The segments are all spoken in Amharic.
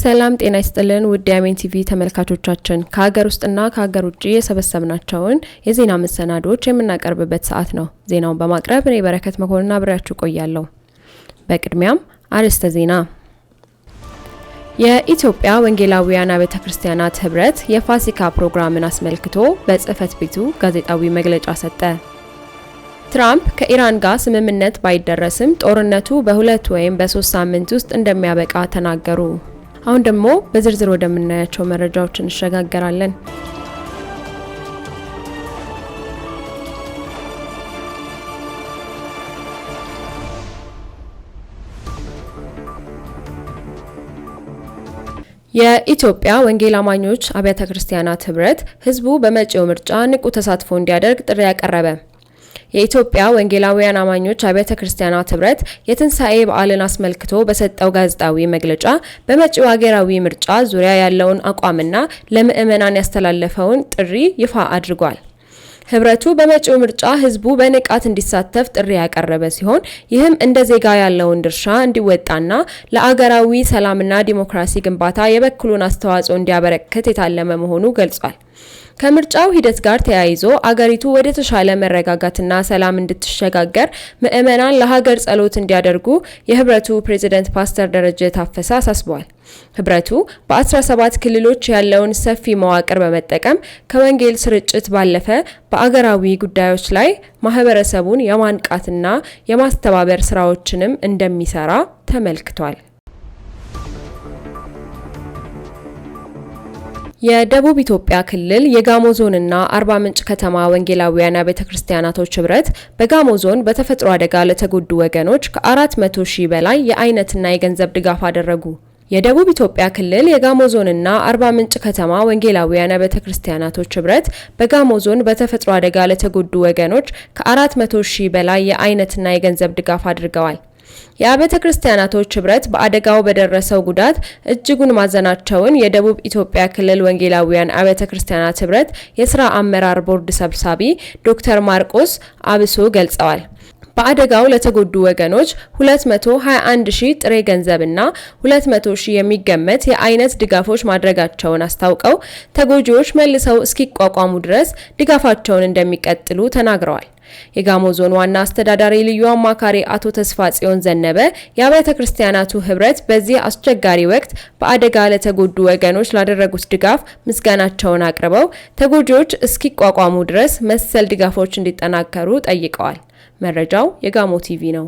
ሰላም ጤና ይስጥልን ውድ የአሜን ቲቪ ተመልካቾቻችን ከሀገር ውስጥና ከሀገር ውጭ የሰበሰብናቸውን የዜና መሰናዶዎች የምናቀርብበት ሰዓት ነው። ዜናውን በማቅረብ እኔ በረከት መኮንን አብሬያችሁ ቆያለሁ። በቅድሚያም አርዕስተ ዜና። የኢትዮጵያ ወንጌላውያን አብያተ ክርስቲያናት ህብረት የፋሲካ ፕሮግራምን አስመልክቶ በጽህፈት ቤቱ ጋዜጣዊ መግለጫ ሰጠ። ትራምፕ ከኢራን ጋር ስምምነት ባይደረስም ጦርነቱ በ2 ወይም በ3 ሳምንት ውስጥ እንደሚያበቃ ተናገሩ። አሁን ደግሞ በዝርዝር ወደምናያቸው መረጃዎች እንሸጋገራለን። የኢትዮጵያ ወንጌል አማኞች አብያተ ክርስቲያናት ህብረት ህዝቡ በመጪው ምርጫ ንቁ ተሳትፎ እንዲያደርግ ጥሪ ያቀረበ። የኢትዮጵያ ወንጌላውያን አማኞች አብያተ ክርስቲያናት ህብረት የትንሣኤ በዓልን አስመልክቶ በሰጠው ጋዜጣዊ መግለጫ በመጪው ሀገራዊ ምርጫ ዙሪያ ያለውን አቋምና ለምዕመናን ያስተላለፈውን ጥሪ ይፋ አድርጓል። ህብረቱ በመጪው ምርጫ ህዝቡ በንቃት እንዲሳተፍ ጥሪ ያቀረበ ሲሆን ይህም እንደ ዜጋ ያለውን ድርሻ እንዲወጣና ለአገራዊ ሰላምና ዲሞክራሲ ግንባታ የበኩሉን አስተዋጽኦ እንዲያበረክት የታለመ መሆኑ ገልጿል። ከምርጫው ሂደት ጋር ተያይዞ አገሪቱ ወደ ተሻለ መረጋጋትና ሰላም እንድትሸጋገር ምዕመናን ለሀገር ጸሎት እንዲያደርጉ የህብረቱ ፕሬዝዳንት ፓስተር ደረጀ ታፈሰ አሳስበዋል። ህብረቱ በ17 ክልሎች ያለውን ሰፊ መዋቅር በመጠቀም ከወንጌል ስርጭት ባለፈ በአገራዊ ጉዳዮች ላይ ማህበረሰቡን የማንቃትና የማስተባበር ስራዎችንም እንደሚሰራ ተመልክቷል። የደቡብ ኢትዮጵያ ክልል የጋሞ ዞንና አርባ ምንጭ ከተማ ወንጌላውያን አብያተ ክርስቲያናቶች ህብረት በጋሞ ዞን በተፈጥሮ አደጋ ለተጎዱ ወገኖች ከ400 ሺህ በላይ የአይነትና የገንዘብ ድጋፍ አደረጉ። የደቡብ ኢትዮጵያ ክልል የጋሞ ዞንና አርባ ምንጭ ከተማ ወንጌላውያን አብያተ ክርስቲያናቶች ህብረት በጋሞ ዞን በተፈጥሮ አደጋ ለተጎዱ ወገኖች ከ400 ሺህ በላይ የአይነትና የገንዘብ ድጋፍ አድርገዋል። የአብያተ ክርስቲያናቶች ህብረት በአደጋው በደረሰው ጉዳት እጅጉን ማዘናቸውን የደቡብ ኢትዮጵያ ክልል ወንጌላውያን አብያተ ክርስቲያናት ህብረት የስራ አመራር ቦርድ ሰብሳቢ ዶክተር ማርቆስ አብሶ ገልጸዋል። በአደጋው ለተጎዱ ወገኖች 221 ሺህ ጥሬ ገንዘብና 200 ሺህ የሚገመት የአይነት ድጋፎች ማድረጋቸውን አስታውቀው ተጎጂዎች መልሰው እስኪቋቋሙ ድረስ ድጋፋቸውን እንደሚቀጥሉ ተናግረዋል። የጋሞ ዞን ዋና አስተዳዳሪ ልዩ አማካሪ አቶ ተስፋ ጽዮን ዘነበ የአብያተ ክርስቲያናቱ ህብረት በዚህ አስቸጋሪ ወቅት በአደጋ ለተጎዱ ወገኖች ላደረጉት ድጋፍ ምስጋናቸውን አቅርበው ተጎጂዎች እስኪቋቋሙ ድረስ መሰል ድጋፎች እንዲጠናከሩ ጠይቀዋል። መረጃው የጋሞ ቲቪ ነው።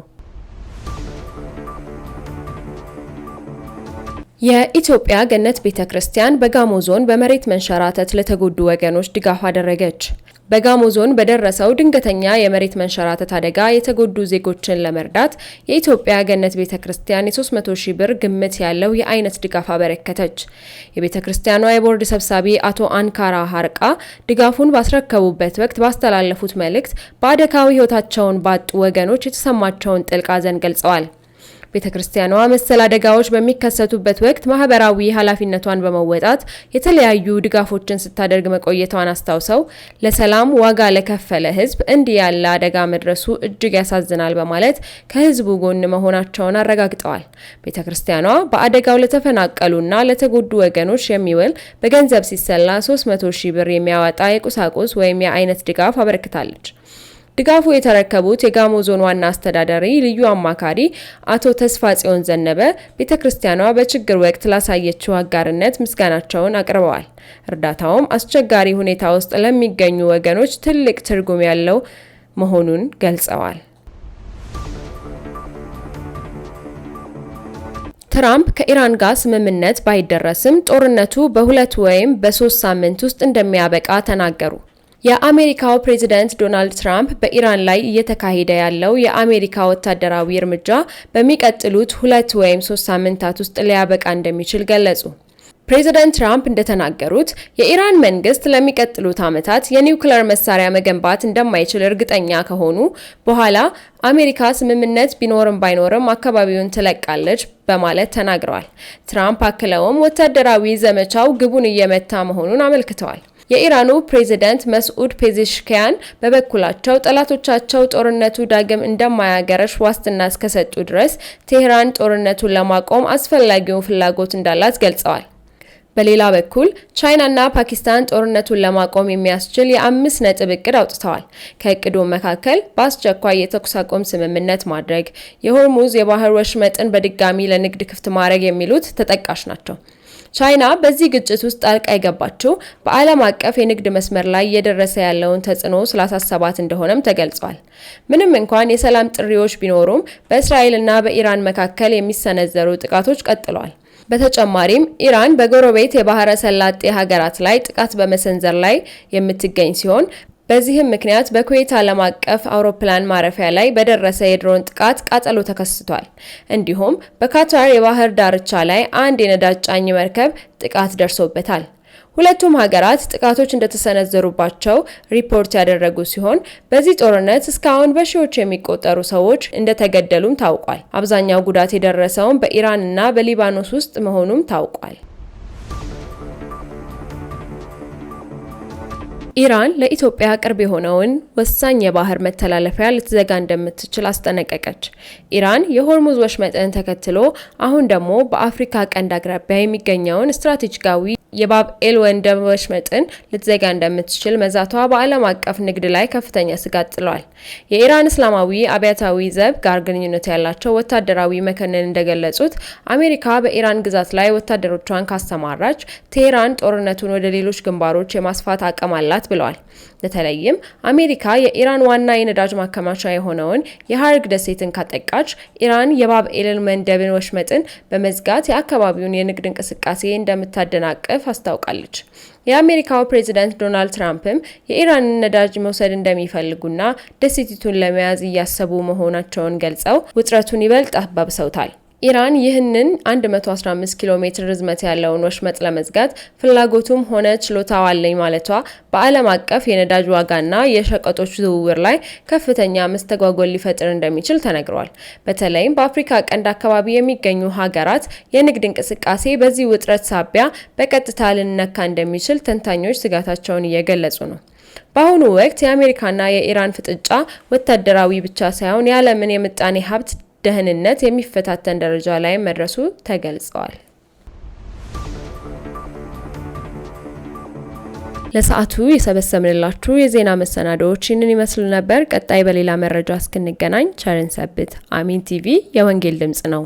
የኢትዮጵያ ገነት ቤተክርስቲያን በጋሞ ዞን በመሬት መንሸራተት ለተጎዱ ወገኖች ድጋፍ አደረገች። በጋሞ ዞን በደረሰው ድንገተኛ የመሬት መንሸራተት አደጋ የተጎዱ ዜጎችን ለመርዳት የኢትዮጵያ ገነት ቤተክርስቲያን የ300 ሺህ ብር ግምት ያለው የአይነት ድጋፍ አበረከተች። የቤተክርስቲያኗ የቦርድ ሰብሳቢ አቶ አንካራ ሀርቃ ድጋፉን ባስረከቡበት ወቅት ባስተላለፉት መልእክት በአደጋው ህይወታቸውን ባጡ ወገኖች የተሰማቸውን ጥልቅ ሐዘን ገልጸዋል። ቤተክርስቲያኗ መሰል አደጋዎች በሚከሰቱበት ወቅት ማህበራዊ ኃላፊነቷን በመወጣት የተለያዩ ድጋፎችን ስታደርግ መቆየቷን አስታውሰው ለሰላም ዋጋ ለከፈለ ህዝብ እንዲህ ያለ አደጋ መድረሱ እጅግ ያሳዝናል በማለት ከህዝቡ ጎን መሆናቸውን አረጋግጠዋል። ቤተክርስቲያኗ በአደጋው ለተፈናቀሉና ለተጎዱ ወገኖች የሚውል በገንዘብ ሲሰላ 300 ሺህ ብር የሚያወጣ የቁሳቁስ ወይም የአይነት ድጋፍ አበረክታለች። ድጋፉ የተረከቡት የጋሞ ዞን ዋና አስተዳዳሪ ልዩ አማካሪ አቶ ተስፋ ጽዮን ዘነበ ቤተክርስቲያኗ በችግር ወቅት ላሳየችው አጋርነት ምስጋናቸውን አቅርበዋል። እርዳታውም አስቸጋሪ ሁኔታ ውስጥ ለሚገኙ ወገኖች ትልቅ ትርጉም ያለው መሆኑን ገልጸዋል። ትራምፕ ከኢራን ጋር ስምምነት ባይደረስም ጦርነቱ በ2 ወይም በ3 ሳምንት ውስጥ እንደሚያበቃ ተናገሩ። የአሜሪካው ፕሬዝዳንት ዶናልድ ትራምፕ በኢራን ላይ እየተካሄደ ያለው የአሜሪካ ወታደራዊ እርምጃ በሚቀጥሉት 2 ወይም 3 ሳምንታት ውስጥ ሊያበቃ እንደሚችል ገለጹ። ፕሬዝዳንት ትራምፕ እንደተናገሩት የኢራን መንግስት ለሚቀጥሉት ዓመታት የኒውክሌር መሳሪያ መገንባት እንደማይችል እርግጠኛ ከሆኑ በኋላ አሜሪካ ስምምነት ቢኖርም ባይኖርም አካባቢውን ትለቃለች በማለት ተናግረዋል። ትራምፕ አክለውም ወታደራዊ ዘመቻው ግቡን እየመታ መሆኑን አመልክተዋል። የኢራኑ ፕሬዝዳንት መስዑድ ፔዜሽኪያን በበኩላቸው ጠላቶቻቸው ጦርነቱ ዳግም እንደማያገረሽ ዋስትና እስከሰጡ ድረስ ቴህራን ጦርነቱን ለማቆም አስፈላጊውን ፍላጎት እንዳላት ገልጸዋል። በሌላ በኩል ቻይናና ፓኪስታን ጦርነቱን ለማቆም የሚያስችል የ5 ነጥብ እቅድ አውጥተዋል። ከእቅዱ መካከል በአስቸኳይ የተኩስ አቁም ስምምነት ማድረግ፣ የሆርሙዝ የባህር ወሽመጥን በድጋሚ ለንግድ ክፍት ማድረግ የሚሉት ተጠቃሽ ናቸው። ቻይና በዚህ ግጭት ውስጥ ጣልቃ የገባችው በዓለም አቀፍ የንግድ መስመር ላይ እየደረሰ ያለውን ተጽዕኖ ስላሳሰባት እንደሆነም ተገልጿል። ምንም እንኳን የሰላም ጥሪዎች ቢኖሩም በእስራኤልና በኢራን መካከል የሚሰነዘሩ ጥቃቶች ቀጥለዋል። በተጨማሪም ኢራን በጎረቤት የባህረ ሰላጤ ሀገራት ላይ ጥቃት በመሰንዘር ላይ የምትገኝ ሲሆን በዚህም ምክንያት በኩዌት ዓለም አቀፍ አውሮፕላን ማረፊያ ላይ በደረሰ የድሮን ጥቃት ቃጠሎ ተከስቷል። እንዲሁም በካታር የባህር ዳርቻ ላይ አንድ የነዳጅ ጫኝ መርከብ ጥቃት ደርሶበታል። ሁለቱም ሀገራት ጥቃቶች እንደተሰነዘሩባቸው ሪፖርት ያደረጉ ሲሆን በዚህ ጦርነት እስካሁን በሺዎች የሚቆጠሩ ሰዎች እንደተገደሉም ታውቋል። አብዛኛው ጉዳት የደረሰውም በኢራን እና በሊባኖስ ውስጥ መሆኑም ታውቋል። ኢራን ለኢትዮጵያ ቅርብ የሆነውን ወሳኝ የባህር መተላለፊያ ልትዘጋ እንደምትችል አስጠነቀቀች። ኢራን የሆርሙዝ ወሽመጥን ተከትሎ አሁን ደግሞ በአፍሪካ ቀንድ አቅራቢያ የሚገኘውን ስትራቴጂካዊ የባብ ኤል ወንደብ ወሽመጥን ልትዘጋ እንደምትችል መዛቷ በዓለም አቀፍ ንግድ ላይ ከፍተኛ ስጋት ጥሏል። የኢራን እስላማዊ አብዮታዊ ዘብ ጋር ግንኙነት ያላቸው ወታደራዊ መኮንን እንደገለጹት አሜሪካ በኢራን ግዛት ላይ ወታደሮቿን ካስተማራች ቴህራን ጦርነቱን ወደ ሌሎች ግንባሮች የማስፋት አቅም አላት ብለዋል። በተለይም አሜሪካ የኢራን ዋና የነዳጅ ማከማቻ የሆነውን የሀርግ ደሴትን ካጠቃች ኢራን የባብ ኤል መንደብን ወሽመጥን በመዝጋት የአካባቢውን የንግድ እንቅስቃሴ እንደምታደናቅፍ አስታውቃለች። የአሜሪካው ፕሬዝዳንት ዶናልድ ትራምፕም የኢራንን ነዳጅ መውሰድ እንደሚፈልጉና ደሴቲቱን ለመያዝ እያሰቡ መሆናቸውን ገልጸው ውጥረቱን ይበልጥ አባብሰውታል። ኢራን ይህንን 115 ኪሎ ሜትር ርዝመት ያለውን ወሽመጥ ለመዝጋት ፍላጎቱም ሆነ ችሎታው አለኝ ማለቷ በዓለም አቀፍ የነዳጅ ዋጋና የሸቀጦች ዝውውር ላይ ከፍተኛ መስተጓጎል ሊፈጥር እንደሚችል ተነግሯል። በተለይም በአፍሪካ ቀንድ አካባቢ የሚገኙ ሀገራት የንግድ እንቅስቃሴ በዚህ ውጥረት ሳቢያ በቀጥታ ሊነካ እንደሚችል ተንታኞች ስጋታቸውን እየገለጹ ነው። በአሁኑ ወቅት የአሜሪካና የኢራን ፍጥጫ ወታደራዊ ብቻ ሳይሆን የዓለምን የምጣኔ ሀብት ደህንነት የሚፈታተን ደረጃ ላይ መድረሱ ተገልጿል። ለሰዓቱ የሰበሰብንላችሁ የዜና መሰናዶዎች ይህንን ይመስሉ ነበር። ቀጣይ በሌላ መረጃ እስክንገናኝ ቸርን ሰንብት። አሚን ቲቪ የወንጌል ድምጽ ነው።